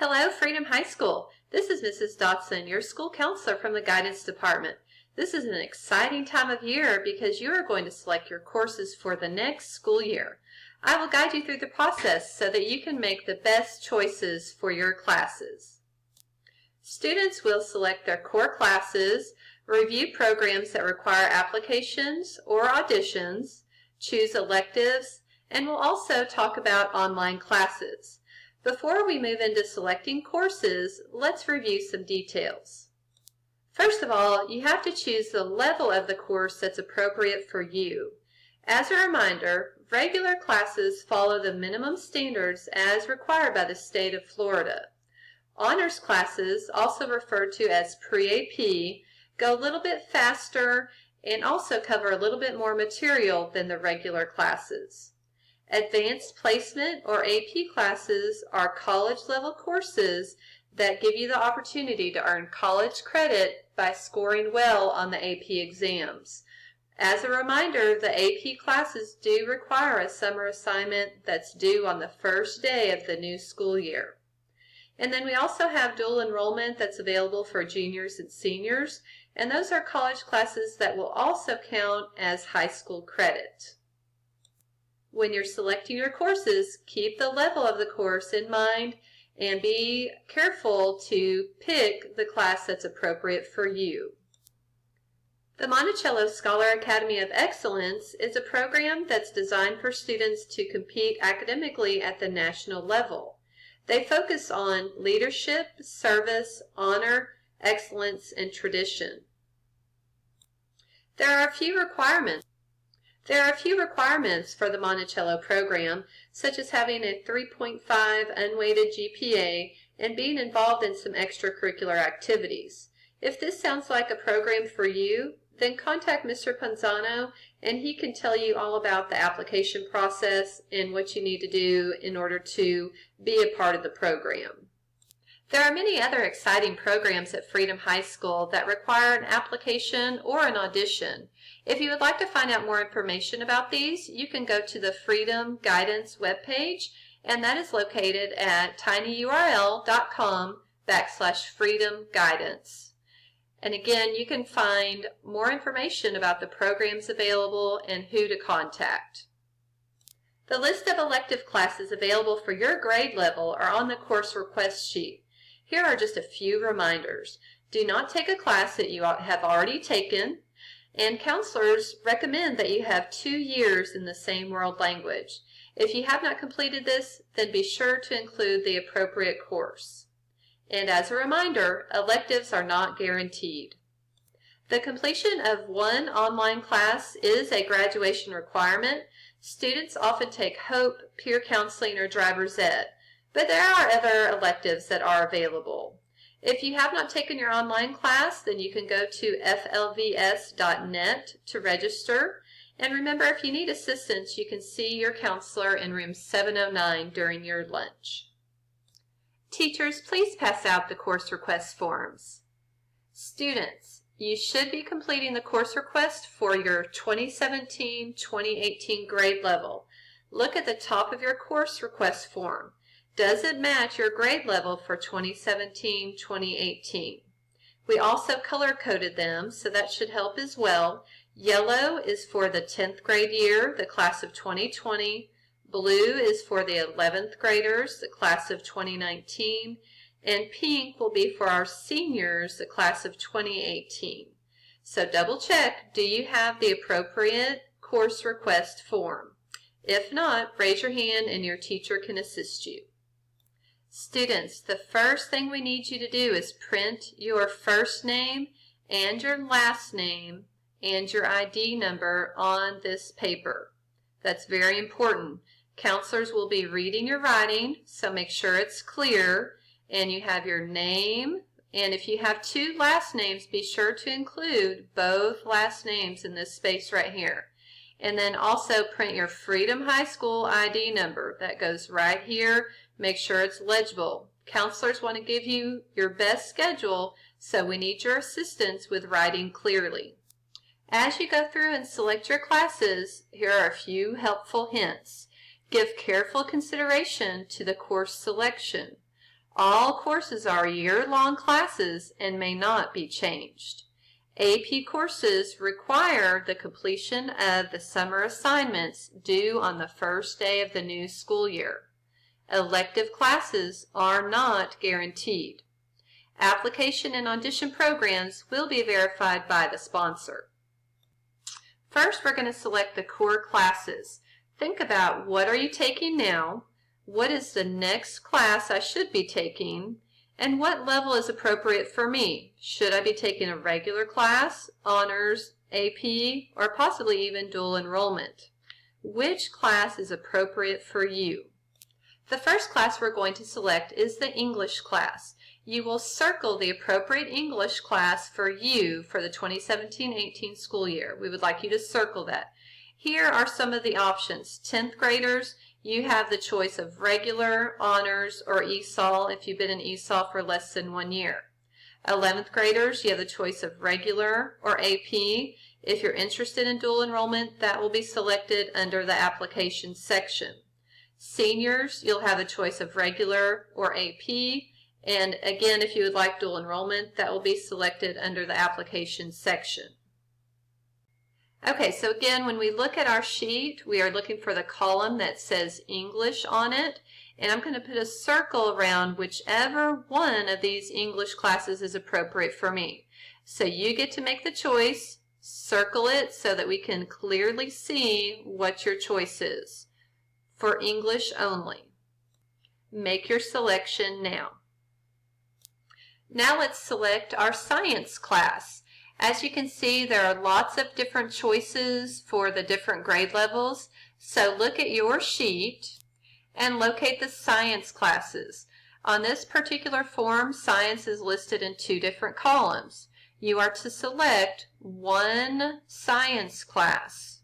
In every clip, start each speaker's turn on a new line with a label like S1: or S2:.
S1: Hello, Freedom High School. This is Mrs. Dotson, your school counselor from the Guidance Department. This is an exciting time of year because you are going to select your courses for the next school year. I will guide you through the process so that you can make the best choices for your classes. Students will select their core classes, review programs that require applications or auditions, choose electives, and we'll also talk about online classes. Before we move into selecting courses, let's review some details. First of all, you have to choose the level of the course that's appropriate for you. As a reminder, regular classes follow the minimum standards as required by the state of Florida. Honors classes, also referred to as pre-AP, go a little bit faster and also cover a little bit more material than the regular classes. Advanced Placement or AP classes are college-level courses that give you the opportunity to earn college credit by scoring well on the AP exams. As a reminder, the AP classes do require a summer assignment that's due on the first day of the new school year. And then we also have dual enrollment that's available for juniors and seniors, and those are college classes that will also count as high school credit. When you're selecting your courses, keep the level of the course in mind and be careful to pick the class that's appropriate for you. The Monticello Scholar Academy of Excellence is a program that's designed for students to compete academically at the national level. They focus on leadership, service, honor, excellence, and tradition. There are a few requirements. for the Monticello program, such as having a 3.5 unweighted GPA and being involved in some extracurricular activities. If this sounds like a program for you, then contact Mr. Panzano and he can tell you all about the application process and what you need to do in order to be a part of the program. There are many other exciting programs at Freedom High School that require an application or an audition. If you would like to find out more information about these, you can go to the Freedom Guidance webpage, and that is located at tinyurl.com/freedomguidance. And again, you can find more information about the programs available and who to contact. The list of elective classes available for your grade level are on the course request sheet. Here are just a few reminders. Do not take a class that you have already taken, and counselors recommend that you have 2 years in the same world language. If you have not completed this, then be sure to include the appropriate course. And as a reminder, electives are not guaranteed. The completion of one online class is a graduation requirement. Students often take HOPE, peer counseling, or driver's ed, but there are other electives that are available. If you have not taken your online class, then you can go to flvs.net to register. And remember, if you need assistance, you can see your counselor in room 709 during your lunch. Teachers, please pass out the course request forms. Students, you should be completing the course request for your 2017-2018 grade level. Look at the top of your course request form. Does it match your grade level for 2017-2018? We also color-coded them, so that should help as well. Yellow is for the 10th grade year, the class of 2020. Blue is for the 11th graders, the class of 2019. And pink will be for our seniors, the class of 2018. So double check, do you have the appropriate course request form? If not, raise your hand and your teacher can assist you. Students, the first thing we need you to do is print your first name and your last name and your ID number on this paper. That's very important. Counselors will be reading your writing, so make sure it's clear, and you have your name, and if you have 2 last names, be sure to include both last names in this space right here. And then also print your Freedom High School ID number. That goes right here. Make sure it's legible. Counselors want to give you your best schedule, so we need your assistance with writing clearly. As you go through and select your classes, here are a few helpful hints. Give careful consideration to the course selection. All courses are year-long classes and may not be changed. AP courses require the completion of the summer assignments due on the first day of the new school year. Elective classes are not guaranteed. Application and audition programs will be verified by the sponsor. First, we're going to select the core classes. Think about, what are you taking now? What is the next class I should be taking? And what level is appropriate for me? Should I be taking a regular class, honors, AP, or possibly even dual enrollment? Which class is appropriate for you? The first class we're going to select is the English class. You will circle the appropriate English class for you for the 2017-18 school year. We would like you to circle that. Here are some of the options. 10th graders, you have the choice of regular, honors, or ESOL if you've been in ESOL for less than 1 year. 11th graders, you have the choice of regular or AP. If you're interested in dual enrollment, that will be selected under the application section. Seniors, you'll have a choice of regular or AP. And again, if you would like dual enrollment, that will be selected under the application section. Okay, so again, when we look at our sheet, we are looking for the column that says English on it, and I'm going to put a circle around whichever one of these English classes is appropriate for me. So you get to make the choice, circle it so that we can clearly see what your choice is. For English only. Make your selection now. Now let's select our science class. As you can see, there are lots of different choices for the different grade levels. So look at your sheet and locate the science classes. On this particular form, science is listed in 2 different columns. You are to select one science class.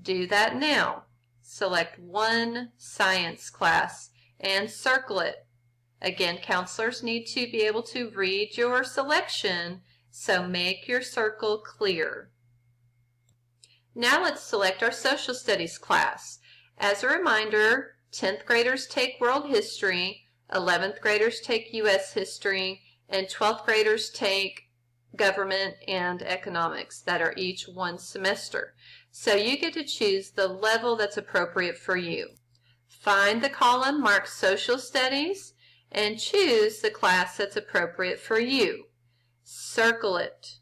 S1: Do that now. Select one science class and circle it. Again, counselors need to be able to read your selection, so make your circle clear. Now let's select our social studies class. As a reminder, 10th graders take world history, 11th graders take U.S. history, and 12th graders take government and economics that are each 1 semester. So you get to choose the level that's appropriate for you. Find the column marked social studies and choose the class that's appropriate for you. Circle it.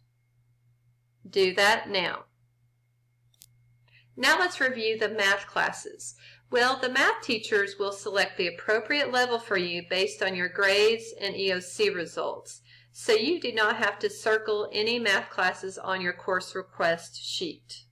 S1: Do that now. Now let's review the math classes. Well, the math teachers will select the appropriate level for you based on your grades and EOC results. So you do not have to circle any math classes on your course request sheet.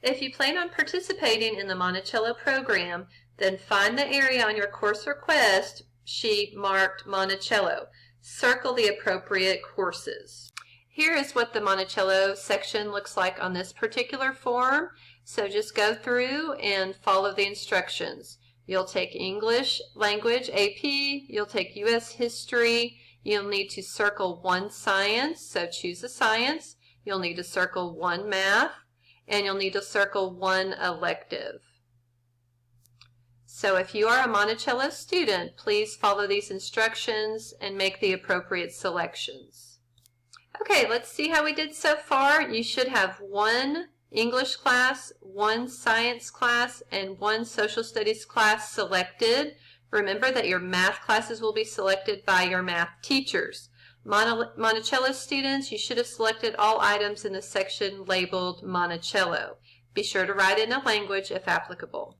S1: If you plan on participating in the Monticello program, then find the area on your course request sheet marked Monticello. Circle the appropriate courses. Here is what the Monticello section looks like on this particular form. So just go through and follow the instructions. You'll take English Language AP, you'll take U.S. History, you'll need to circle 1 science, so choose a science. You'll need to circle 1 math, and you'll need to circle 1 elective. So if you are a Monticello student, please follow these instructions and make the appropriate selections. Okay, let's see how we did so far. You should have 1 English class, 1 science class, and 1 social studies class selected. Remember that your math classes will be selected by your math teachers. Monticello students, you should have selected all items in the section labeled Monticello. Be sure to write in a language if applicable.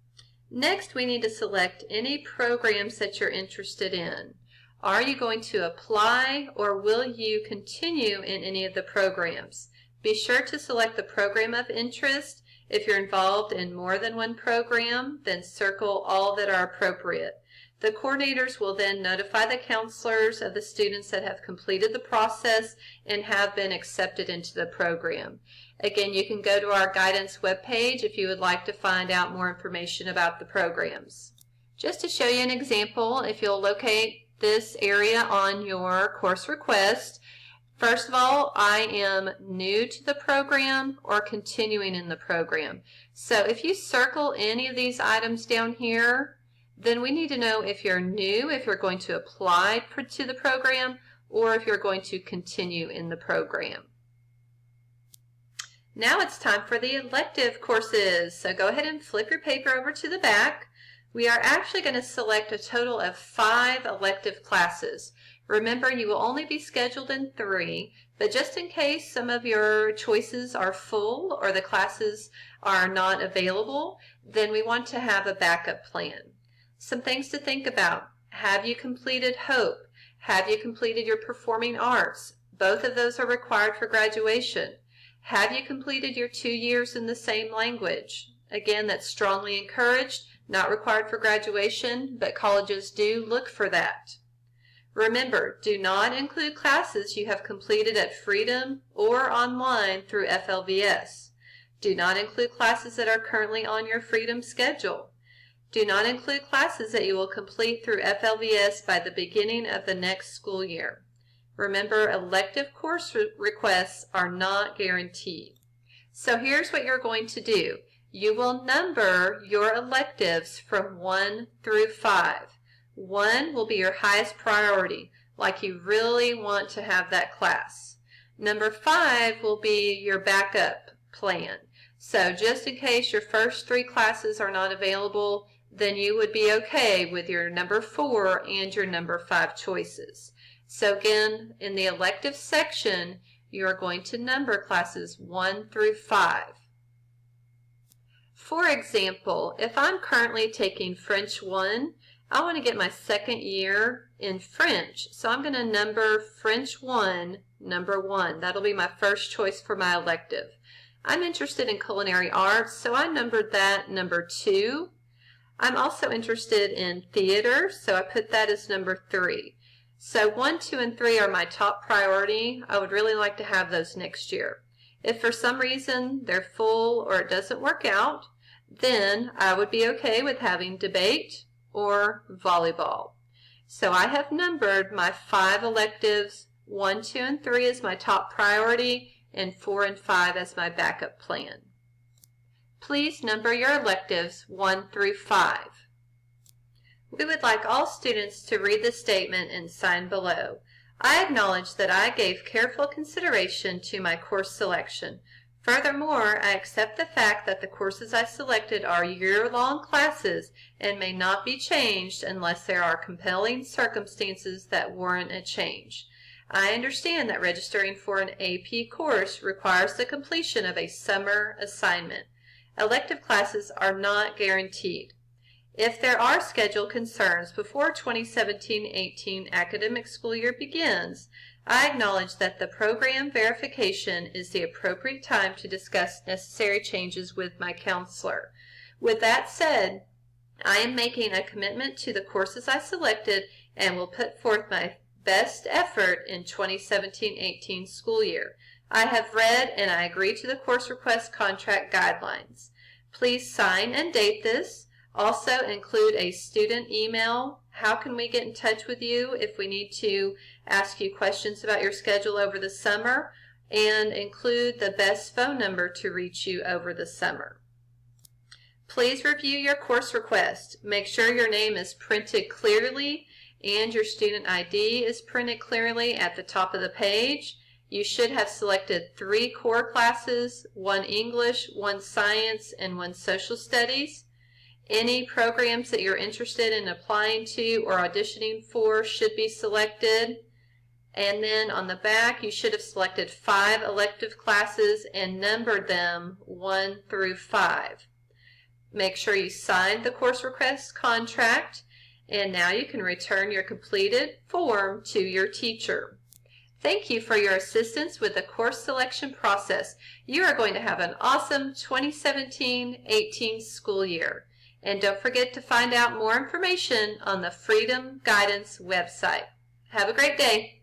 S1: Next, we need to select any programs that you're interested in. Are you going to apply, or will you continue in any of the programs? Be sure to select the program of interest. If you're involved in more than 1 program, then circle all that are appropriate. The coordinators will then notify the counselors of the students that have completed the process and have been accepted into the program. Again, you can go to our guidance webpage if you would like to find out more information about the programs. Just to show you an example, if you'll locate this area on your course request, first of all, I am new to the program or continuing in the program. So if you circle any of these items down here, Then we need to know if you're new, if you're going to apply to the program, or if you're going to continue in the program. Now it's time for the elective courses. So go ahead and flip your paper over to the back. We are actually going to select a total of 5 elective classes. Remember, you will only be scheduled in 3, but just in case some of your choices are full or the classes are not available, then we want to have a backup plan. Some things to think about. Have you completed HOPE? Have you completed your performing arts? Both of those are required for graduation. Have you completed your 2 years in the same language? Again, that's strongly encouraged, not required for graduation, but colleges do look for that. Remember, do not include classes you have completed at Freedom or online through FLVS. Do not include classes that are currently on your Freedom schedule. Do not include classes that you will complete through FLVS by the beginning of the next school year. Remember, elective course requests are not guaranteed. So here's what you're going to do. You will number your electives from 1 through 5. 1 will be your highest priority, like you really want to have that class. Number 5 will be your backup plan. So just in case your first 3 classes are not available, then you would be okay with your number 4 and your number 5 choices. So again, in the elective section, you are going to number classes 1 through 5. For example, if I'm currently taking French 1, I want to get my 2nd year in French. So I'm going to number French 1, number 1. That'll be my first choice for my elective. I'm interested in culinary arts, so I numbered that number 2. I'm also interested in theater, so I put that as number 3. So 1, 2, and 3 are my top priority. I would really like to have those next year. If for some reason they're full or it doesn't work out, then I would be okay with having debate or volleyball. So I have numbered my 5 electives, 1, 2, and 3 as my top priority, and 4 and 5 as my backup plan. Please number your electives 1 through 5. We would like all students to read the statement and sign below. I acknowledge that I gave careful consideration to my course selection. Furthermore, I accept the fact that the courses I selected are year-long classes and may not be changed unless there are compelling circumstances that warrant a change. I understand that registering for an AP course requires the completion of a summer assignment. Elective classes are not guaranteed. If there are schedule concerns before 2017-18 academic school year begins, I acknowledge that the program verification is the appropriate time to discuss necessary changes with my counselor. With that said, I am making a commitment to the courses I selected and will put forth my best effort in 2017-18 school year. I have read and I agree to the course request contract guidelines. Please sign and date this. Also include a student email. How can we get in touch with you if we need to ask you questions about your schedule over the summer? And include the best phone number to reach you over the summer. Please review your course request. Make sure your name is printed clearly and your student ID is printed clearly at the top of the page. You should have selected 3 core classes, 1 English, 1 science, and 1 social studies. Any programs that you're interested in applying to or auditioning for should be selected. And then on the back, you should have selected 5 elective classes and numbered them 1 through 5. Make sure you signed the course request contract, and now you can return your completed form to your teacher. Thank you for your assistance with the course selection process. You are going to have an awesome 2017-18 school year. And don't forget to find out more information on the Freedom Guidance website. Have a great day.